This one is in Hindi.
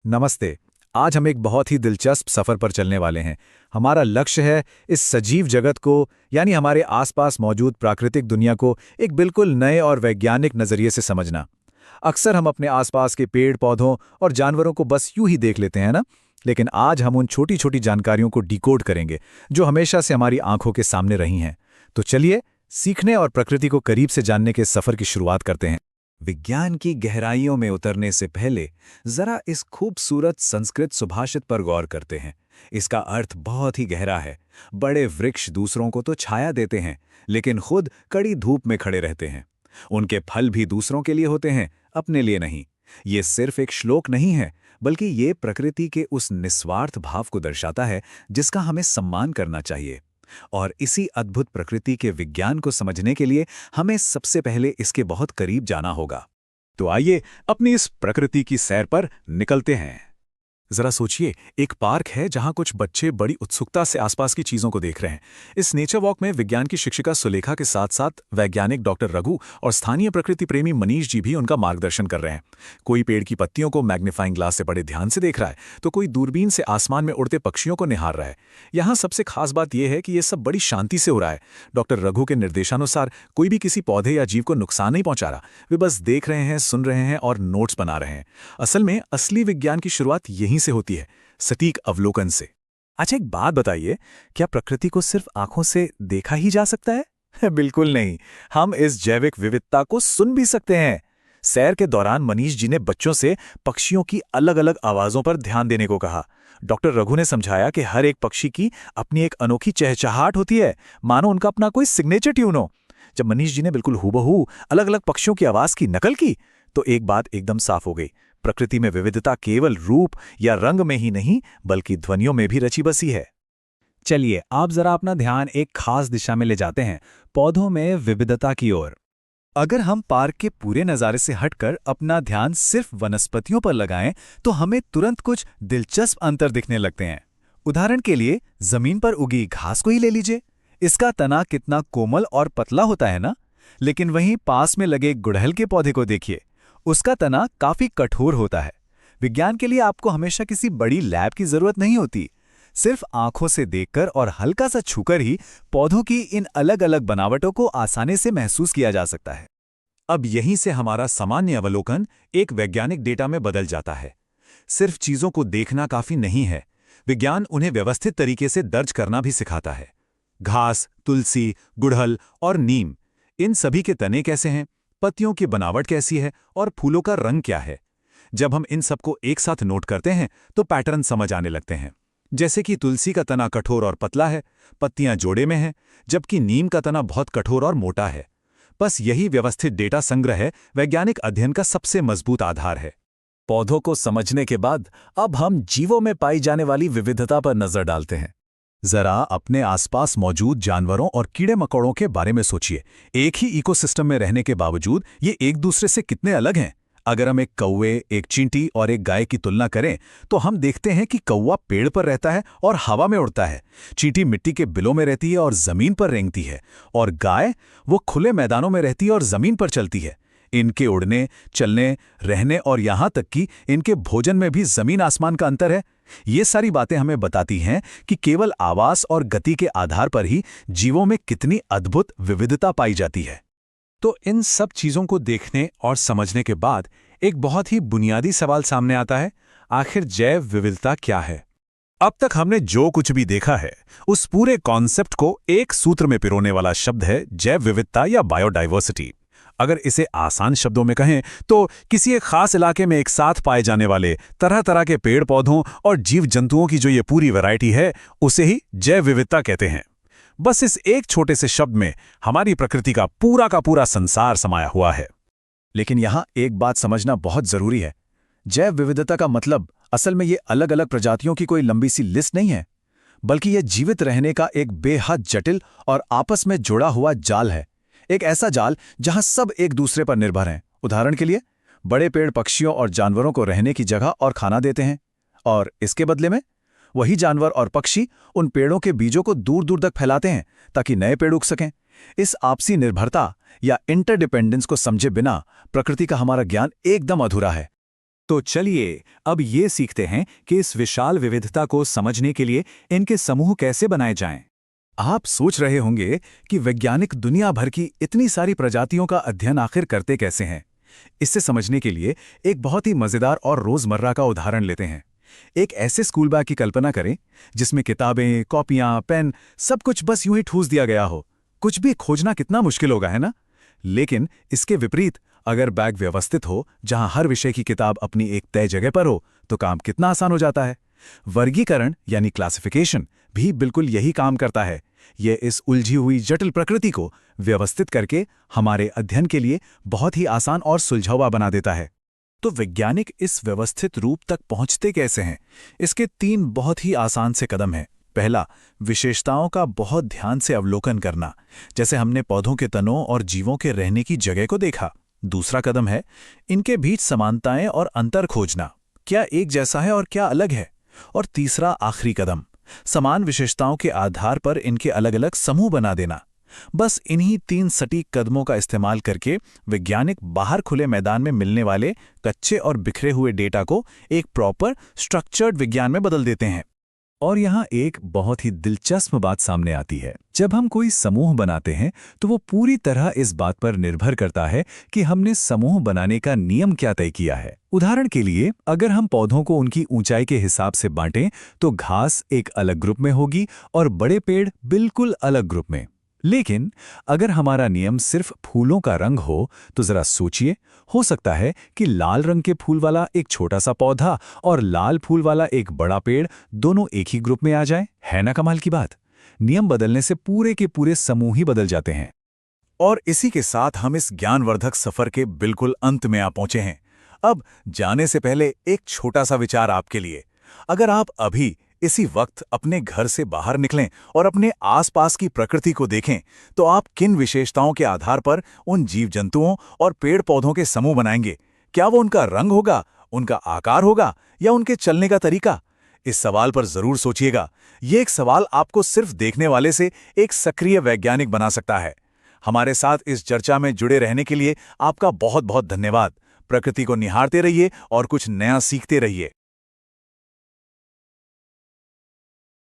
नमस्ते। आज हम एक बहुत ही दिलचस्प सफर पर चलने वाले हैं। हमारा लक्ष्य है इस सजीव जगत को यानी हमारे आसपास मौजूद प्राकृतिक दुनिया को एक बिल्कुल नए और वैज्ञानिक नज़रिए से समझना। अक्सर हम अपने आसपास के पेड़ पौधों और जानवरों को बस यूं ही देख लेते हैं ना। लेकिन आज हम उन छोटी छोटी जानकारियों को डिकोड करेंगे जो हमेशा से हमारी आंखों के सामने रही हैं। तो चलिए सीखने और प्रकृति को करीब से जानने के सफर की शुरुआत करते हैं। विज्ञान की गहराइयों में उतरने से पहले जरा इस खूबसूरत संस्कृत सुभाषित पर गौर करते हैं। इसका अर्थ बहुत ही गहरा है। बड़े वृक्ष दूसरों को तो छाया देते हैं, लेकिन खुद कड़ी धूप में खड़े रहते हैं। उनके फल भी दूसरों के लिए होते हैं, अपने लिए नहीं। ये सिर्फ एक श्लोक नहीं है, बल्कि ये प्रकृति के उस निस्वार्थ भाव को दर्शाता है जिसका हमें सम्मान करना चाहिए। और इसी अद्भुत प्रकृति के विज्ञान को समझने के लिए हमें सबसे पहले इसके बहुत करीब जाना होगा। तो आइए अपनी इस प्रकृति की सैर पर निकलते हैं। जरा सोचिए, एक पार्क है जहां कुछ बच्चे बड़ी उत्सुकता से आसपास की चीजों को देख रहे हैं। इस नेचर वॉक में विज्ञान की शिक्षिका सुलेखा के साथ साथ वैज्ञानिक डॉक्टर रघु और स्थानीय प्रकृति प्रेमी मनीष जी भी उनका मार्गदर्शन कर रहे हैं। कोई पेड़ की पत्तियों को मैग्नीफाइंग ग्लास से बड़े ध्यान से देख रहा है, तो कोई दूरबीन से आसमान में उड़ते पक्षियों को निहार रहा है। यहाँ सबसे खास बात यह है कि यह सब बड़ी शांति से हो रहा है। डॉक्टर रघु के निर्देशानुसार कोई भी किसी पौधे या जीव को नुकसान नहीं पहुंचा रहा। वे बस देख रहे हैं, सुन रहे हैं और नोट्स बना रहे हैं। असल में असली विज्ञान की शुरुआत यहीं से होती है, सटीक अवलोकन से। अच्छा, एक बात बताइए, क्या प्रकृति को सिर्फ आंखों से देखा ही जा सकता है? बिल्कुल नहीं। हम इस जैविक विविधता को सुन भी सकते हैं। सैर के दौरान मनीष जी ने बच्चों से पक्षियों की अलग अलग आवाजों पर ध्यान देने को कहा। डॉक्टर रघु ने समझाया कि हर एक पक्षी की अपनी एक अनोखी चहचहाट होती है, मानो उनका अपना कोई सिग्नेचर ट्यून हो। जब मनीष जी ने बिल्कुल हूबहू अलग अलग पक्षियों की आवाज की नकल की, तो एक बात एकदम साफ हो गई। प्रकृति में विविधता केवल रूप या रंग में ही नहीं, बल्कि ध्वनियों में भी रची बसी है। चलिए आप जरा अपना ध्यान एक खास दिशा में ले जाते हैं, पौधों में विविधता की ओर। अगर हम पार्क के पूरे नज़ारे से हटकर अपना ध्यान सिर्फ वनस्पतियों पर लगाएं, तो हमें तुरंत कुछ दिलचस्प अंतर दिखने लगते हैं। उदाहरण के लिए जमीन पर उगी घास को ही ले लीजिए। इसका तना कितना कोमल और पतला होता है ना। लेकिन वहीं पास में लगे गुड़हल के पौधे को देखिए, उसका तना काफी कठोर होता है। विज्ञान के लिए आपको हमेशा किसी बड़ी लैब की जरूरत नहीं होती। सिर्फ आंखों से देखकर और हल्का सा छूकर ही पौधों की इन अलग अलग बनावटों को आसानी से महसूस किया जा सकता है। अब यहीं से हमारा सामान्य अवलोकन एक वैज्ञानिक डेटा में बदल जाता है। सिर्फ चीजों को देखना काफी नहीं है, विज्ञान उन्हें व्यवस्थित तरीके से दर्ज करना भी सिखाता है। घास, तुलसी, गुड़हल और नीम, इन सभी के तने कैसे हैं, पत्तियों की बनावट कैसी है और फूलों का रंग क्या है। जब हम इन सबको एक साथ नोट करते हैं तो पैटर्न समझ आने लगते हैं। जैसे कि तुलसी का तना कठोर और पतला है, पत्तियां जोड़े में हैं, जबकि नीम का तना बहुत कठोर और मोटा है। बस यही व्यवस्थित डेटा संग्रह वैज्ञानिक अध्ययन का सबसे मजबूत आधार है। पौधों को समझने के बाद अब हम जीवों में पाई जाने वाली विविधता पर नजर डालते हैं। जरा अपने आसपास मौजूद जानवरों और कीड़े मकोड़ों के बारे में सोचिए। एक ही इकोसिस्टम में रहने के बावजूद ये एक दूसरे से कितने अलग हैं। अगर हम एक कौवे, एक चींटी और एक गाय की तुलना करें, तो हम देखते हैं कि कौवा पेड़ पर रहता है और हवा में उड़ता है। चींटी मिट्टी के बिलों में रहती है और जमीन पर रेंगती है, और गाय वो खुले मैदानों में रहती है और जमीन पर चलती है। इनके उड़ने, चलने, रहने और यहां तक कि इनके भोजन में भी जमीन आसमान का अंतर है। ये सारी बातें हमें बताती हैं कि केवल आवास और गति के आधार पर ही जीवों में कितनी अद्भुत विविधता पाई जाती है। तो इन सब चीजों को देखने और समझने के बाद एक बहुत ही बुनियादी सवाल सामने आता है, आखिर जैव विविधता क्या है? अब तक हमने जो कुछ भी देखा है, उस पूरे कॉन्सेप्ट को एक सूत्र में पिरोने वाला शब्द है जैव विविधता या बायोडाइवर्सिटी। अगर इसे आसान शब्दों में कहें तो किसी एक खास इलाके में एक साथ पाए जाने वाले तरह तरह के पेड़ पौधों और जीव जंतुओं की जो ये पूरी वैरायटी है, उसे ही जैव विविधता कहते हैं। बस इस एक छोटे से शब्द में हमारी प्रकृति का पूरा संसार समाया हुआ है। लेकिन यहां एक बात समझना बहुत जरूरी है। जैव विविधता का मतलब असल में ये अलग अलग प्रजातियों की कोई लंबी सी लिस्ट नहीं है, बल्कि यह जीवित रहने का एक बेहद जटिल और आपस में जुड़ा हुआ जाल है। एक ऐसा जाल जहां सब एक दूसरे पर निर्भर हैं। उदाहरण के लिए, बड़े पेड़ पक्षियों और जानवरों को रहने की जगह और खाना देते हैं, और इसके बदले में वही जानवर और पक्षी उन पेड़ों के बीजों को दूर दूर तक फैलाते हैं ताकि नए पेड़ उग सकें। इस आपसी निर्भरता या इंटरडिपेंडेंस को समझे बिना प्रकृति का हमारा ज्ञान एकदम अधूरा है। तो चलिए अब ये सीखते हैं कि इस विशाल विविधता को समझने के लिए इनके समूह कैसे बनाए जाएं। आप सोच रहे होंगे कि वैज्ञानिक दुनिया भर की इतनी सारी प्रजातियों का अध्ययन आखिर करते कैसे हैं। इससे समझने के लिए एक बहुत ही मजेदार और रोजमर्रा का उदाहरण लेते हैं। एक ऐसे स्कूल बैग की कल्पना करें जिसमें किताबें, कॉपियां, पेन, सब कुछ बस यूं ही ठूस दिया गया हो। कुछ भी खोजना कितना मुश्किल होगा, है ना? लेकिन इसके विपरीत अगर बैग व्यवस्थित हो, जहां हर विषय की किताब अपनी एक तय जगह पर हो, तो काम कितना आसान हो जाता है। वर्गीकरण यानी क्लासिफिकेशन भी बिल्कुल यही काम करता है। यह इस उलझी हुई जटिल प्रकृति को व्यवस्थित करके हमारे अध्ययन के लिए बहुत ही आसान और सुलझावा बना देता है। तो वैज्ञानिक इस व्यवस्थित रूप तक पहुंचते कैसे हैं? इसके 3 बहुत ही आसान से कदम हैं। पहला, विशेषताओं का बहुत ध्यान से अवलोकन करना, जैसे हमने पौधों के तनों और जीवों के रहने की जगह को देखा। दूसरा कदम है इनके बीच समानताएं और अंतर खोजना, क्या एक जैसा है और क्या अलग है। और तीसरा आखिरी कदम, समान विशेषताओं के आधार पर इनके अलग-अलग समूह बना देना। बस इन्हीं 3 सटीक कदमों का इस्तेमाल करके वैज्ञानिक बाहर खुले मैदान में मिलने वाले कच्चे और बिखरे हुए डेटा को एक प्रॉपर स्ट्रक्चर्ड विज्ञान में बदल देते हैं। और यहाँ एक बहुत ही दिलचस्प बात सामने आती है। जब हम कोई समूह बनाते हैं तो वो पूरी तरह इस बात पर निर्भर करता है कि हमने समूह बनाने का नियम क्या तय किया है। उदाहरण के लिए, अगर हम पौधों को उनकी ऊंचाई के हिसाब से बांटें तो घास एक अलग ग्रुप में होगी और बड़े पेड़ बिल्कुल अलग ग्रुप में। लेकिन अगर हमारा नियम सिर्फ फूलों का रंग हो तो जरा सोचिए, हो सकता है कि लाल रंग के फूल वाला एक छोटा सा पौधा और लाल फूल वाला एक बड़ा पेड़ दोनों एक ही ग्रुप में आ जाए। है ना कमाल की बात? नियम बदलने से पूरे के पूरे समूह ही बदल जाते हैं। और इसी के साथ हम इस ज्ञानवर्धक सफर के बिल्कुल अंत में आ पहुंचे हैं। अब जाने से पहले एक छोटा सा विचार आपके लिए। अगर आप अभी इसी वक्त अपने घर से बाहर निकलें और अपने आसपास की प्रकृति को देखें, तो आप किन विशेषताओं के आधार पर उन जीव जंतुओं और पेड़ पौधों के समूह बनाएंगे? क्या वो उनका रंग होगा, उनका आकार होगा या उनके चलने का तरीका? इस सवाल पर जरूर सोचिएगा। ये एक सवाल आपको सिर्फ देखने वाले से एक सक्रिय वैज्ञानिक बना सकता है। हमारे साथ इस चर्चा में जुड़े रहने के लिए आपका बहुत बहुत धन्यवाद। प्रकृति को निहारते रहिए और कुछ नया सीखते रहिए।